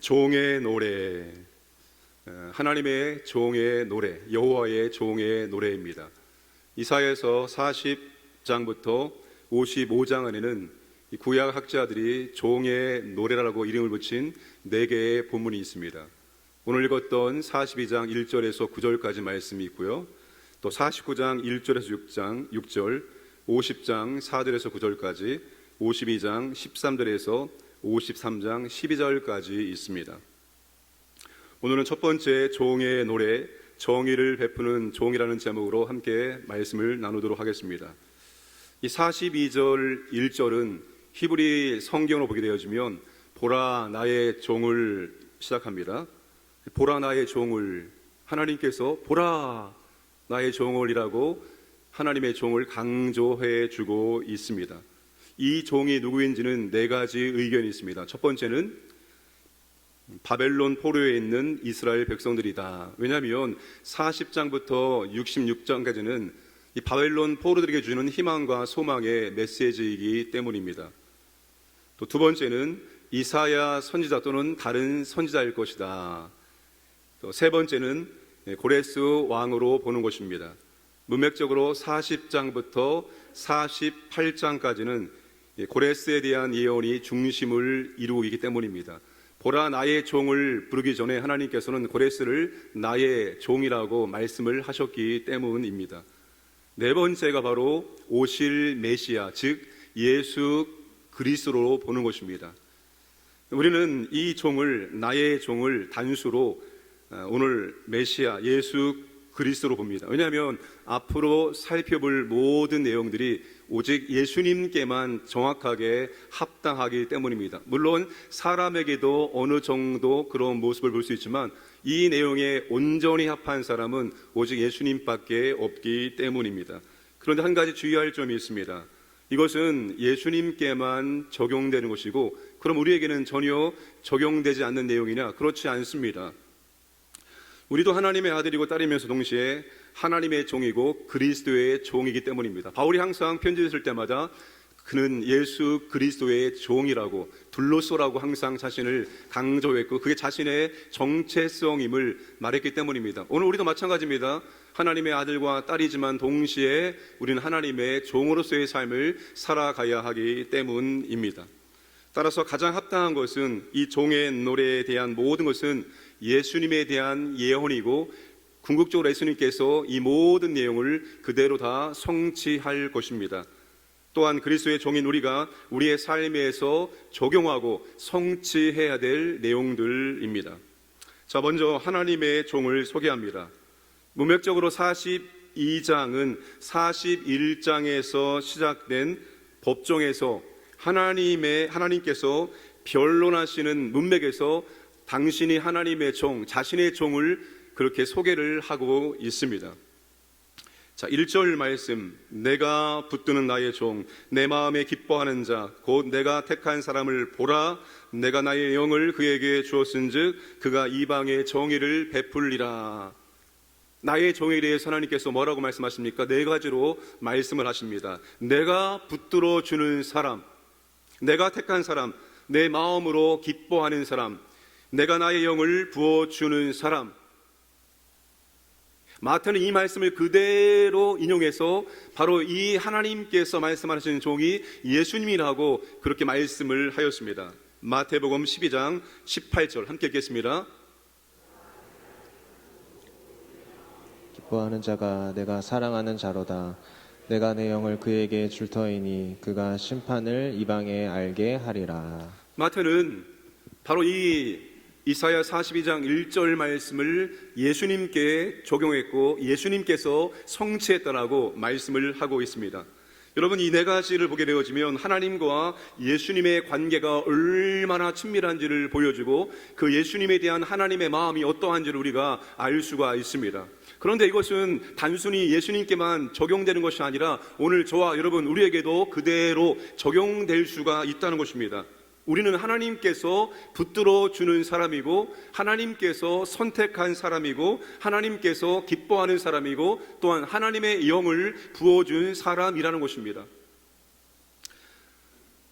종의 노래, 하나님의 종의 노래, 여호와의 종의 노래입니다. 이사야서 40장부터 55장 안에는 구약 학자들이 종의 노래라고 이름을 붙인 4개의 본문이 있습니다. 오늘 읽었던 42장 1절에서 9절까지 말씀이 있고요, 또 49장 1절에서 6절, 50장 4절에서 9절까지, 52장 13절에서 53장 12절까지 있습니다. 오늘은 첫 번째 종의 노래, 정의를 베푸는 종이라는 제목으로 함께 말씀을 나누도록 하겠습니다. 이 42절 1절은 히브리 성경으로 보게 되어지면 보라 나의 종을 시작합니다. 보라 나의 종을, 하나님께서 보라 나의 종을이라고 하나님의 종을 강조해 주고 있습니다. 이 종이 누구인지는 4가지 의견이 있습니다. 첫 번째는 바벨론 포로에 있는 이스라엘 백성들이다. 왜냐하면 40장부터 66장까지는 이 바벨론 포로들에게 주는 희망과 소망의 메시지이기 때문입니다. 또 두 번째는 이사야 선지자 또는 다른 선지자일 것이다. 또 세 번째는 고레스 왕으로 보는 것입니다. 문맥적으로 40장부터 48장까지는 고레스에 대한 예언이 중심을 이루고 있기 때문입니다. 보라 나의 종을 부르기 전에 하나님께서는 고레스를 나의 종이라고 말씀을 하셨기 때문입니다. 네 번째가 바로 오실 메시아, 즉 예수 그리스도로 보는 것입니다. 우리는 이 종을, 나의 종을 단수로 오늘 메시아 예수 그리스도로 봅니다. 왜냐하면 앞으로 살펴볼 모든 내용들이 오직 예수님께만 정확하게 합당하기 때문입니다. 물론 사람에게도 어느 정도 그런 모습을 볼 수 있지만 이 내용에 온전히 합한 사람은 오직 예수님밖에 없기 때문입니다. 그런데 한 가지 주의할 점이 있습니다. 이것은 예수님께만 적용되는 것이고, 그럼 우리에게는 전혀 적용되지 않는 내용이냐? 그렇지 않습니다. 우리도 하나님의 아들이고 딸이면서 동시에 하나님의 종이고 그리스도의 종이기 때문입니다. 바울이 항상 편지를 쓸 때마다 그는 예수 그리스도의 종이라고, 둘로소라고 항상 자신을 강조했고, 그게 자신의 정체성임을 말했기 때문입니다. 오늘 우리도 마찬가지입니다. 하나님의 아들과 딸이지만 동시에 우리는 하나님의 종으로서의 삶을 살아가야 하기 때문입니다. 따라서 가장 합당한 것은, 이 종의 노래에 대한 모든 것은 예수님에 대한 예언이고, 궁극적으로 예수님께서 이 모든 내용을 그대로 다 성취할 것입니다. 또한 그리스도의 종인 우리가 우리의 삶에서 적용하고 성취해야 될 내용들입니다. 자, 먼저 하나님의 종을 소개합니다. 문맥적으로 42장은 41장에서 시작된 법정에서 하나님께서 변론하시는 문맥에서 당신이 하나님의 종, 자신의 종을 그렇게 소개를 하고 있습니다. 자, 1절 말씀, 내가 붙드는 나의 종, 내 마음에 기뻐하는 자, 곧 내가 택한 사람을 보라. 내가 나의 영을 그에게 주었은즉 그가 이방의 정의를 베풀리라. 나의 종에 대해서 하나님께서 뭐라고 말씀하십니까? 4가지로 말씀을 하십니다. 내가 붙들어 주는 사람, 내가 택한 사람, 내 마음으로 기뻐하는 사람, 내가 나의 영을 부어주는 사람. 마태는 이 말씀을 그대로 인용해서 바로 이 하나님께서 말씀하시는 종이 예수님이라고 그렇게 말씀을 하였습니다. 마태복음 12장 18절 함께 읽겠습니다. 기뻐하는 자가 내가 사랑하는 자로다. 내가 내 영을 그에게 줄 터이니 그가 심판을 이방에 알게 하리라. 마태는 바로 이 이사야 42장 1절 말씀을 예수님께 적용했고 예수님께서 성취했다라고 말씀을 하고 있습니다. 여러분, 이 4가지를 보게 되어지면 하나님과 예수님의 관계가 얼마나 친밀한지를 보여주고 그 예수님에 대한 하나님의 마음이 어떠한지를 우리가 알 수가 있습니다. 그런데 이것은 단순히 예수님께만 적용되는 것이 아니라 오늘 저와 여러분 우리에게도 그대로 적용될 수가 있다는 것입니다. 우리는 하나님께서 붙들어 주는 사람이고 하나님께서 선택한 사람이고 하나님께서 기뻐하는 사람이고 또한 하나님의 영을 부어준 사람이라는 것입니다.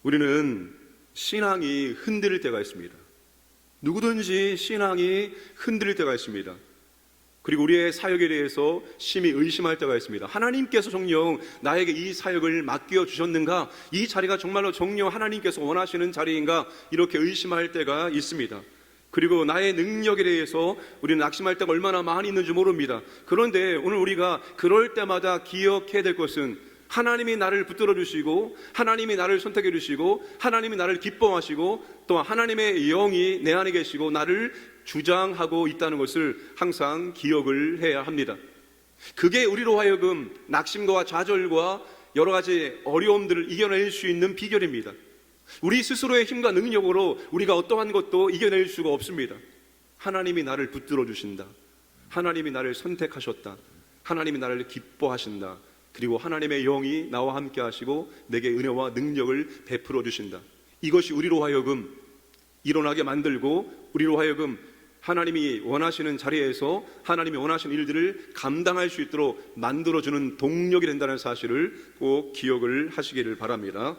우리는 신앙이 흔들릴 때가 있습니다. 누구든지 신앙이 흔들릴 때가 있습니다. 그리고 우리의 사역에 대해서 심히 의심할 때가 있습니다. 하나님께서 정녕 나에게 이 사역을 맡겨 주셨는가? 이 자리가 정말로 정녕 하나님께서 원하시는 자리인가? 이렇게 의심할 때가 있습니다. 그리고 나의 능력에 대해서 우리는 낙심할 때가 얼마나 많이 있는지 모릅니다. 그런데 오늘 우리가 그럴 때마다 기억해야 될 것은 하나님이 나를 붙들어 주시고 하나님이 나를 선택해 주시고 하나님이 나를 기뻐하시고 또 하나님의 영이 내 안에 계시고 나를 주장하고 있다는 것을 항상 기억을 해야 합니다. 그게 우리로 하여금 낙심과 좌절과 여러 가지 어려움들을 이겨낼 수 있는 비결입니다. 우리 스스로의 힘과 능력으로 우리가 어떠한 것도 이겨낼 수가 없습니다. 하나님이 나를 붙들어 주신다. 하나님이 나를 선택하셨다. 하나님이 나를 기뻐하신다. 그리고 하나님의 영이 나와 함께 하시고 내게 은혜와 능력을 베풀어 주신다. 이것이 우리로 하여금 일어나게 만들고 우리로 하여금 하나님이 원하시는 자리에서 하나님이 원하시는 일들을 감당할 수 있도록 만들어주는 동력이 된다는 사실을 꼭 기억을 하시기를 바랍니다.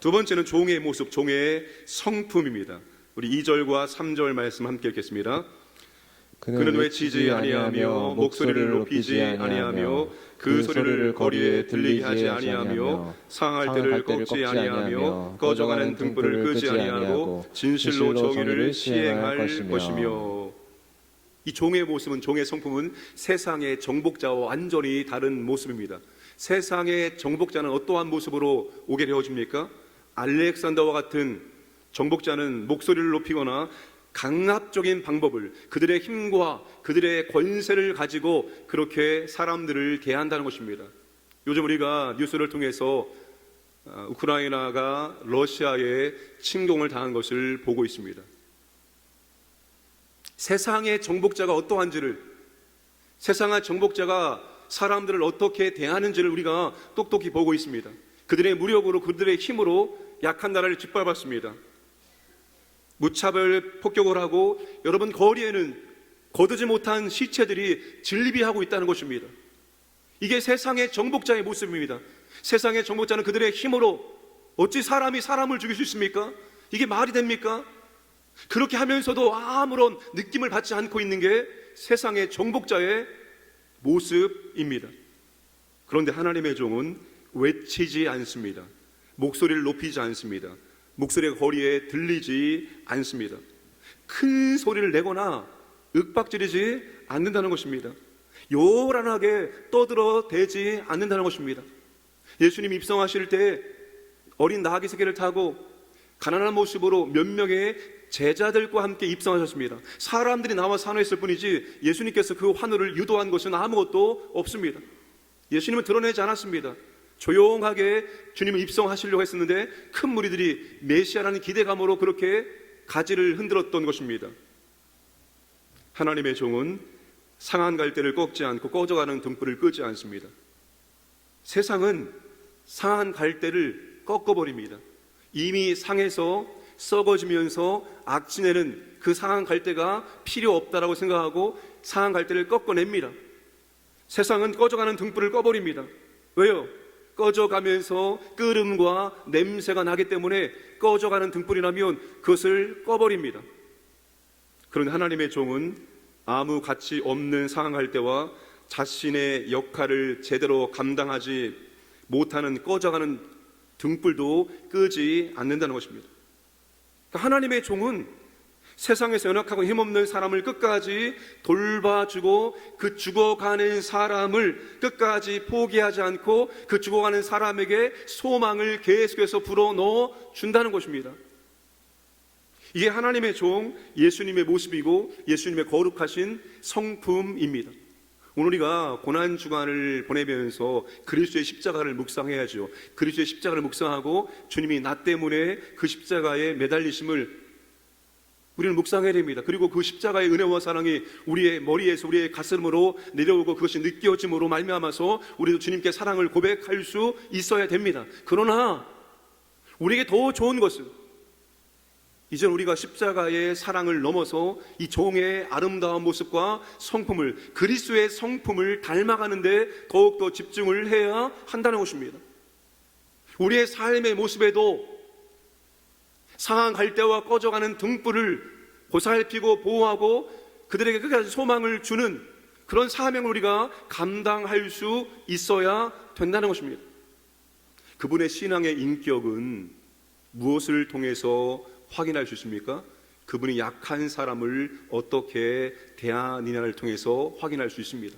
두 번째는 종의 모습, 종의 성품입니다. 우리 2절과 3절 말씀 함께 읽겠습니다. 그는 외치지 아니하며 목소리를 높이지 아니하며 그 소리를 거리에 들리게 하지 아니하며 상할 때를 꺾지 아니하며 꺼져가는 등불을 끄지 아니하고 진실로 정의를 시행할 것이며. 이 종의 모습은, 종의 성품은 세상의 정복자와 완전히 다른 모습입니다. 세상의 정복자는 어떠한 모습으로 오게 되어집니까? 알렉산더와 같은 정복자는 목소리를 높이거나 강압적인 방법을, 그들의 힘과 그들의 권세를 가지고 그렇게 사람들을 대한다는 것입니다. 요즘 우리가 뉴스를 통해서 우크라이나가 러시아에 침공을 당한 것을 보고 있습니다. 세상의 정복자가 어떠한지를, 세상의 정복자가 사람들을 어떻게 대하는지를 우리가 똑똑히 보고 있습니다. 그들의 무력으로, 그들의 힘으로 약한 나라를 짓밟았습니다. 무차별 폭격을 하고 여러분 거리에는 거두지 못한 시체들이 진리비하고 있다는 것입니다. 이게 세상의 정복자의 모습입니다. 세상의 정복자는 그들의 힘으로 어찌 사람이 사람을 죽일 수 있습니까? 이게 말이 됩니까? 그렇게 하면서도 아무런 느낌을 받지 않고 있는 게 세상의 정복자의 모습입니다. 그런데 하나님의 종은 외치지 않습니다. 목소리를 높이지 않습니다. 목소리가 거리에 들리지 않습니다. 큰 소리를 내거나 윽박지르지 않는다는 것입니다. 요란하게 떠들어대지 않는다는 것입니다. 예수님 입성하실 때 어린 나귀 새끼를 타고 가난한 모습으로 몇 명의 제자들과 함께 입성하셨습니다. 사람들이 나와 산호했을 뿐이지 예수님께서 그 환호를 유도한 것은 아무것도 없습니다. 예수님은 드러내지 않았습니다. 조용하게 주님을 입성하시려고 했었는데 큰 무리들이 메시아라는 기대감으로 그렇게 가지를 흔들었던 것입니다. 하나님의 종은 상한 갈대를 꺾지 않고 꺼져가는 등불을 끄지 않습니다. 세상은 상한 갈대를 꺾어버립니다. 이미 상해서 썩어지면서 악취내는 그 상한 갈대가 필요 없다라고 생각하고 상한 갈대를 꺾어냅니다. 세상은 꺼져가는 등불을 꺼버립니다. 왜요? 꺼져가면서 끓음과 냄새가 나기 때문에 꺼져가는 등불이라면 그것을 꺼버립니다. 그런데 하나님의 종은 아무 가치 없는 상한 갈대와 자신의 역할을 제대로 감당하지 못하는 꺼져가는 등불도 끄지 않는다는 것입니다. 그러니까 하나님의 종은 세상에서 연약하고 힘없는 사람을 끝까지 돌봐주고 그 죽어가는 사람을 끝까지 포기하지 않고 그 죽어가는 사람에게 소망을 계속해서 불어넣어 준다는 것입니다. 이게 하나님의 종 예수님의 모습이고 예수님의 거룩하신 성품입니다. 오늘 우리가 고난주간을 보내면서 그리스도의 십자가를 묵상해야죠. 그리스도의 십자가를 묵상하고 주님이 나 때문에 그 십자가에 매달리심을 우리는 묵상해야 됩니다. 그리고 그 십자가의 은혜와 사랑이 우리의 머리에서 우리의 가슴으로 내려오고 그것이 느껴짐으로 말미암아서 우리도 주님께 사랑을 고백할 수 있어야 됩니다. 그러나 우리에게 더 좋은 것은 이제 우리가 십자가의 사랑을 넘어서 이 종의 아름다운 모습과 성품을, 그리스도의 성품을 닮아가는 데 더욱더 집중을 해야 한다는 것입니다. 우리의 삶의 모습에도 상한 갈대와 꺼져가는 등불을 보살피고 보호하고 그들에게 끝까지 소망을 주는 그런 사명을 우리가 감당할 수 있어야 된다는 것입니다. 그분의 신앙의 인격은 무엇을 통해서 확인할 수 있습니까? 그분이 약한 사람을 어떻게 대하느냐를 통해서 확인할 수 있습니다.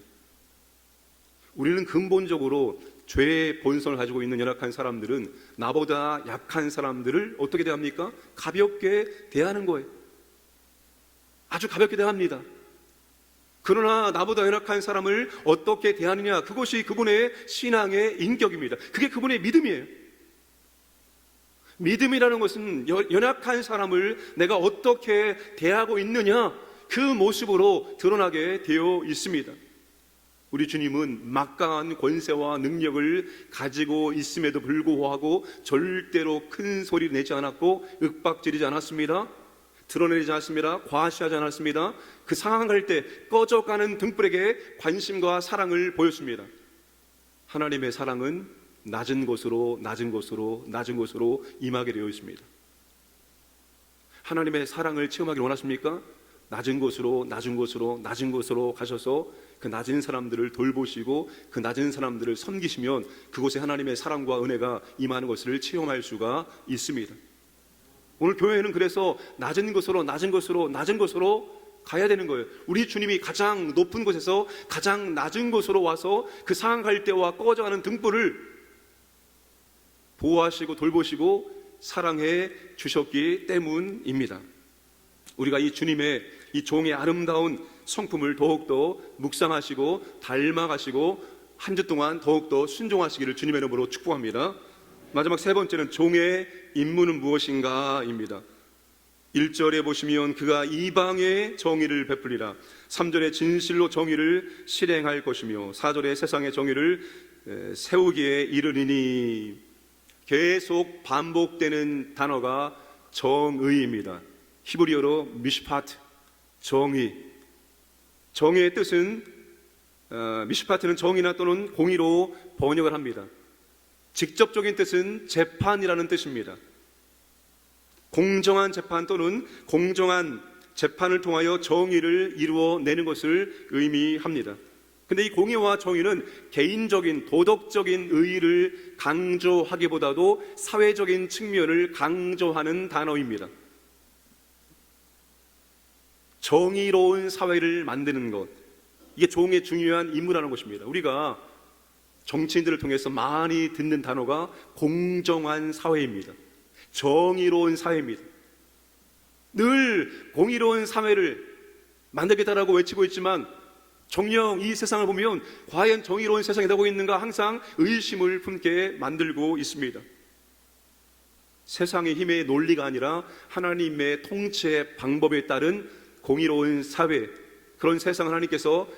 우리는 근본적으로 죄의 본성을 가지고 있는 연약한 사람들은 나보다 약한 사람들을 어떻게 대합니까? 가볍게 대하는 거예요. 아주 가볍게 대합니다. 그러나 나보다 연약한 사람을 어떻게 대하느냐, 그것이 그분의 신앙의 인격입니다. 그게 그분의 믿음이에요. 믿음이라는 것은 연약한 사람을 내가 어떻게 대하고 있느냐, 그 모습으로 드러나게 되어 있습니다. 우리 주님은 막강한 권세와 능력을 가지고 있음에도 불구하고 절대로 큰 소리 내지 않았고 윽박지르지 않았습니다. 드러내지 않았습니다. 과시하지 않았습니다. 그 상황 갈 때 꺼져가는 등불에게 관심과 사랑을 보였습니다. 하나님의 사랑은 낮은 곳으로 낮은 곳으로 낮은 곳으로 임하게 되어 있습니다. 하나님의 사랑을 체험하기를 원하십니까? 낮은 곳으로 낮은 곳으로 낮은 곳으로 가셔서 그 낮은 사람들을 돌보시고 그 낮은 사람들을 섬기시면 그곳에 하나님의 사랑과 은혜가 임하는 것을 체험할 수가 있습니다. 오늘 교회는 그래서 낮은 곳으로 낮은 곳으로 낮은 곳으로 가야 되는 거예요. 우리 주님이 가장 높은 곳에서 가장 낮은 곳으로 와서 그 상한 갈대와 꺼져가는 등불을 보호하시고 돌보시고 사랑해 주셨기 때문입니다. 우리가 이 주님의 이 종의 아름다운 성품을 더욱더 묵상하시고 닮아가시고 한 주 동안 더욱더 순종하시기를 주님의 이름으로 축복합니다. 마지막 세 번째는 종의 임무는 무엇인가입니다. 1절에 보시면 그가 이방의 정의를 베풀리라. 3절에 진실로 정의를 실행할 것이며 4절에 세상의 정의를 세우기에 이르리니. 계속 반복되는 단어가 정의입니다. 히브리어로 미시파트, 정의. 정의의 뜻은 미시파트는 정의나 또는 공의로 번역을 합니다. 직접적인 뜻은 재판이라는 뜻입니다. 공정한 재판 또는 공정한 재판을 통하여 정의를 이루어내는 것을 의미합니다. 근데 이 공의와 정의는 개인적인 도덕적인 의의를 강조하기보다도 사회적인 측면을 강조하는 단어입니다. 정의로운 사회를 만드는 것, 이게 종의 중요한 임무라는 것입니다. 우리가 정치인들을 통해서 많이 듣는 단어가 공정한 사회입니다. 정의로운 사회입니다. 늘 공의로운 사회를 만들겠다라고 외치고 있지만 정녕 이 세상을 보면 과연 정의로운 세상이 되고 있는가 항상 의심을 품게 만들고 있습니다. 세상의 힘의 논리가 아니라 하나님의 통치의 방법에 따른 공의로운 사회, 그런 세상을 하나님께서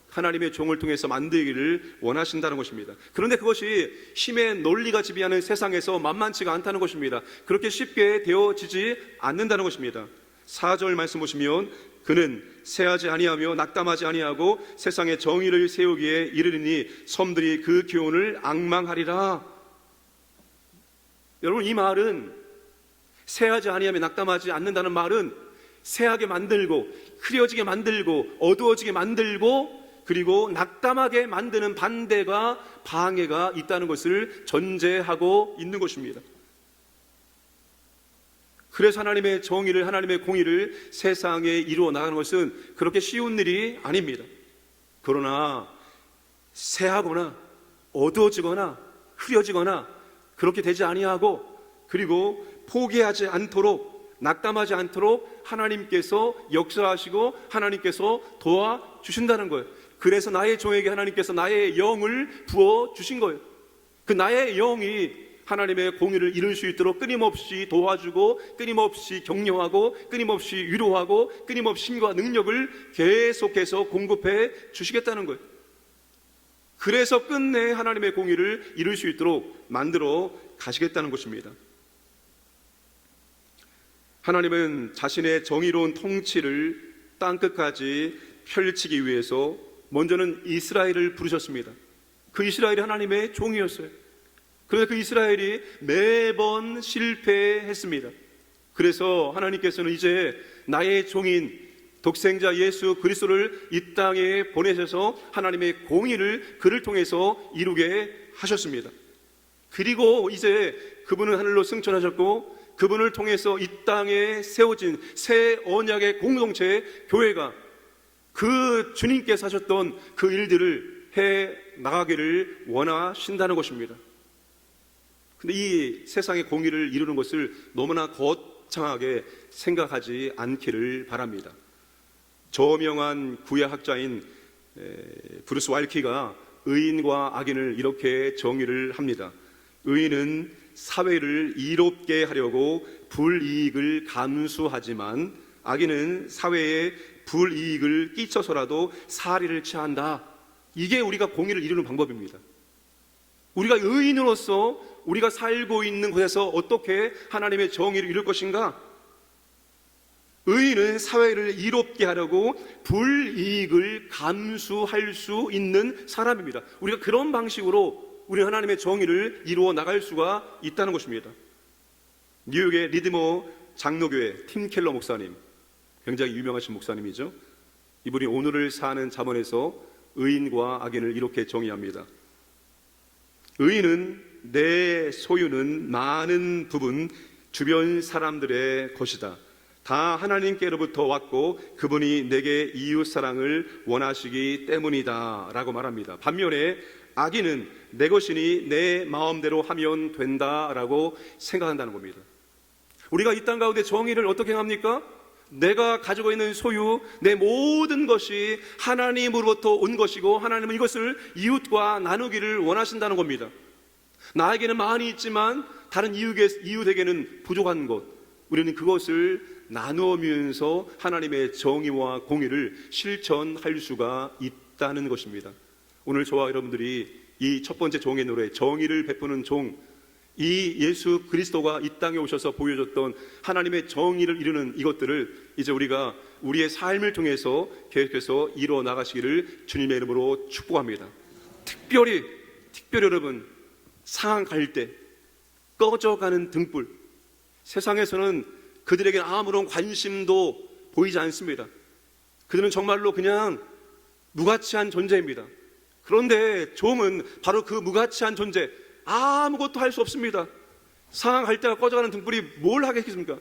하나님의 종을 통해서 만들기를 원하신다는 것입니다. 그런데 그것이 힘의 논리가 지배하는 세상에서 만만치가 않다는 것입니다. 그렇게 쉽게 되어지지 않는다는 것입니다. 4절 말씀 보시면 그는 세하지 아니하며 낙담하지 아니하고 세상에 정의를 세우기에 이르리니 섬들이 그 기온을 앙망하리라. 여러분, 이 말은 세하지 아니하며 낙담하지 않는다는 말은 세하게 만들고 흐려지게 만들고 어두워지게 만들고 그리고 낙담하게 만드는 반대가 방해가 있다는 것을 전제하고 있는 것입니다. 그래서 하나님의 정의를, 하나님의 공의를 세상에 이루어 나가는 것은 그렇게 쉬운 일이 아닙니다. 그러나 새하거나 어두워지거나 흐려지거나 그렇게 되지 아니하고 그리고 포기하지 않도록 낙담하지 않도록 하나님께서 역사하시고 하나님께서 도와주신다는 거예요. 그래서 나의 종에게 하나님께서 나의 영을 부어주신 거예요. 그 나의 영이 하나님의 공의를 이룰 수 있도록 끊임없이 도와주고 끊임없이 격려하고 끊임없이 위로하고 끊임없이 힘과 능력을 계속해서 공급해 주시겠다는 거예요. 그래서 끝내 하나님의 공의를 이룰 수 있도록 만들어 가시겠다는 것입니다. 하나님은 자신의 정의로운 통치를 땅끝까지 펼치기 위해서 먼저는 이스라엘을 부르셨습니다. 그 이스라엘이 하나님의 종이었어요. 그런데 그 이스라엘이 매번 실패했습니다. 그래서 하나님께서는 이제 나의 종인 독생자 예수 그리스도를 이 땅에 보내셔서 하나님의 공의를 그를 통해서 이루게 하셨습니다. 그리고 이제 그분은 하늘로 승천하셨고 그분을 통해서 이 땅에 세워진 새 언약의 공동체 교회가 그 주님께서 하셨던 그 일들을 해 나가기를 원하신다는 것입니다. 근데 이 세상의 공의를 이루는 것을 너무나 거창하게 생각하지 않기를 바랍니다. 저명한 구약학자인 브루스 와일키가 의인과 악인을 이렇게 정의를 합니다. 의인은 사회를 이롭게 하려고 불이익을 감수하지만 악인은 사회에 불이익을 끼쳐서라도 사리를 취한다. 이게 우리가 공의를 이루는 방법입니다. 우리가 의인으로서 우리가 살고 있는 곳에서 어떻게 하나님의 정의를 이룰 것인가? 의인은 사회를 이롭게 하려고 불이익을 감수할 수 있는 사람입니다. 우리가 그런 방식으로 우리 하나님의 정의를 이루어 나갈 수가 있다는 것입니다. 뉴욕의 리드머 장로교회 팀 켈러 목사님, 굉장히 유명하신 목사님이죠. 이분이 오늘을 사는 잠언에서 의인과 악인을 이렇게 정의합니다. 의인은 내 소유는 많은 부분 주변 사람들의 것이다. 다 하나님께로부터 왔고 그분이 내게 이웃 사랑을 원하시기 때문이다 라고 말합니다. 반면에 악인은 내 것이니 내 마음대로 하면 된다라고 생각한다는 겁니다. 우리가 이 땅 가운데 정의를 어떻게 합니까? 내가 가지고 있는 소유, 내 모든 것이 하나님으로부터 온 것이고 하나님은 이것을 이웃과 나누기를 원하신다는 겁니다. 나에게는 많이 있지만 다른 이웃에게는 부족한 것, 우리는 그것을 나누면서 하나님의 정의와 공의를 실천할 수가 있다는 것입니다. 오늘 저와 여러분들이 이 첫 번째 종의 노래, 정의를 베푸는 종, 이 예수 그리스도가 이 땅에 오셔서 보여줬던 하나님의 정의를 이루는 이것들을 이제 우리가 우리의 삶을 통해서 계속해서 이루어 나가시기를 주님의 이름으로 축복합니다. 특별히 여러분, 상한 갈대, 꺼져가는 등불, 세상에서는 그들에게 아무런 관심도 보이지 않습니다. 그들은 정말로 그냥 무가치한 존재입니다. 그런데 종은 바로 그 무가치한 존재, 아무것도 할 수 없습니다. 상한 갈대가 꺼져가는 등불이 뭘 하겠습니까?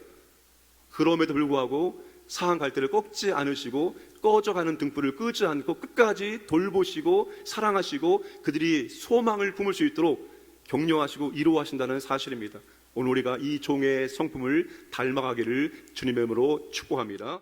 그럼에도 불구하고 상한 갈대를 꺾지 않으시고 꺼져가는 등불을 끄지 않고 끝까지 돌보시고 사랑하시고 그들이 소망을 품을 수 있도록 격려하시고 이루어하신다는 사실입니다. 오늘 우리가 이 종의 성품을 닮아가기를 주님의 이름으로 축복합니다.